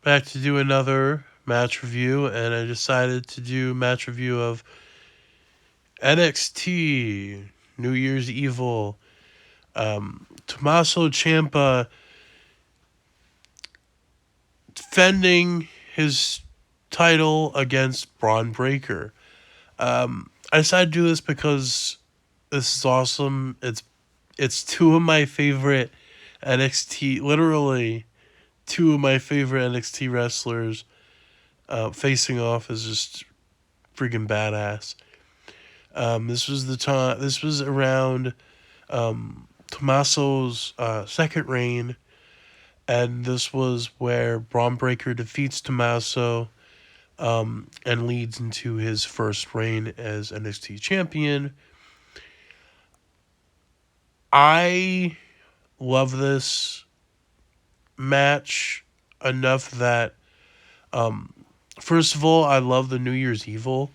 back to do another match review, and I decided to do match review of NXT New Year's Evil. Tommaso Ciampa defending his title against Bron Breakker. I decided to do this because this is awesome. It's two of my favorite NXT, literally two of my favorite NXT wrestlers facing off is just freaking badass. This was the time. This was around Tommaso's second reign, and this was where Braun Breaker defeats Tommaso and leads into his first reign as NXT champion. I love this match enough that first of all, I love the New Year's Evil.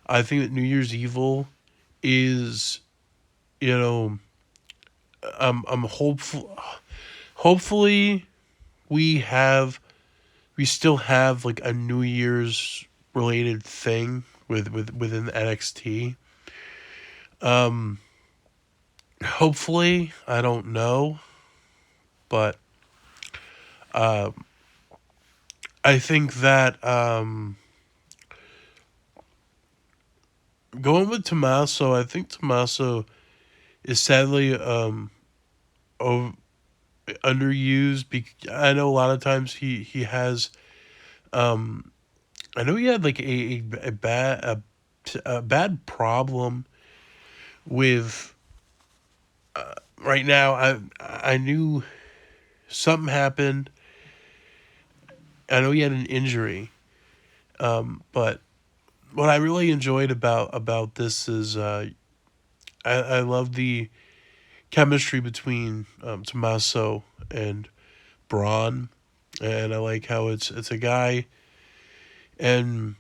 I think that New Year's Evil is, you know, I'm hopeful. Hopefully, we still have like a New Year's related thing within NXT. Um, Hopefully, I don't know, but I think that going with Tommaso, I think Tommaso is sadly over, underused. I know a lot of times he has. I know he had like a bad problem with. Right now, I knew something happened. I know he had an injury, but what I really enjoyed about this is I love the chemistry between Tommaso and Braun, and I like how it's a guy and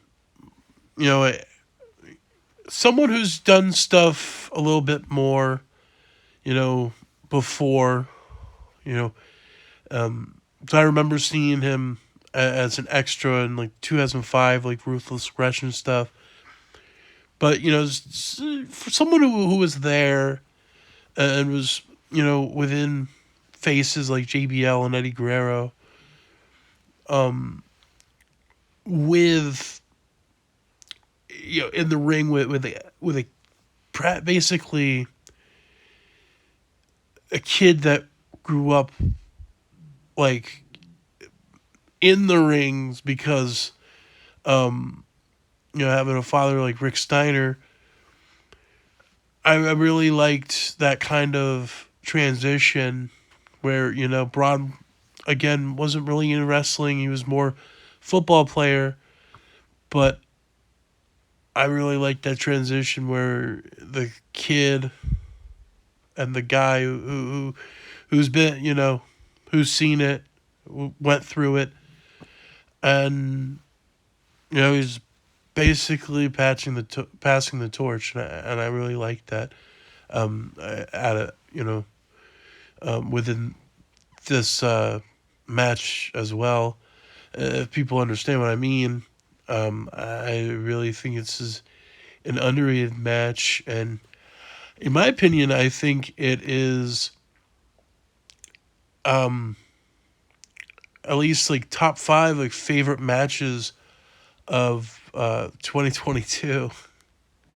you know someone who's done stuff a little bit more, you know, before, you know. So I remember seeing him as an extra in like 2005, like Ruthless Aggression stuff. But you know, for someone who was there and was, you know, within faces like JBL and Eddie Guerrero, with, you know, in the ring with a basically a kid that grew up like in the rings because you know, having a father like Rick Steiner, I really liked that kind of transition where, you know, Braun again wasn't really in wrestling, he was more football player, but I really liked that transition where the kid and the guy who's been, you know, who's seen it, went through it, and you know he's basically passing the torch, and I really liked that. At a, you know, within this match as well. If people understand what I mean, I really think this is an underrated match, and in my opinion, I think it is at least like top five like favorite matches of 2022.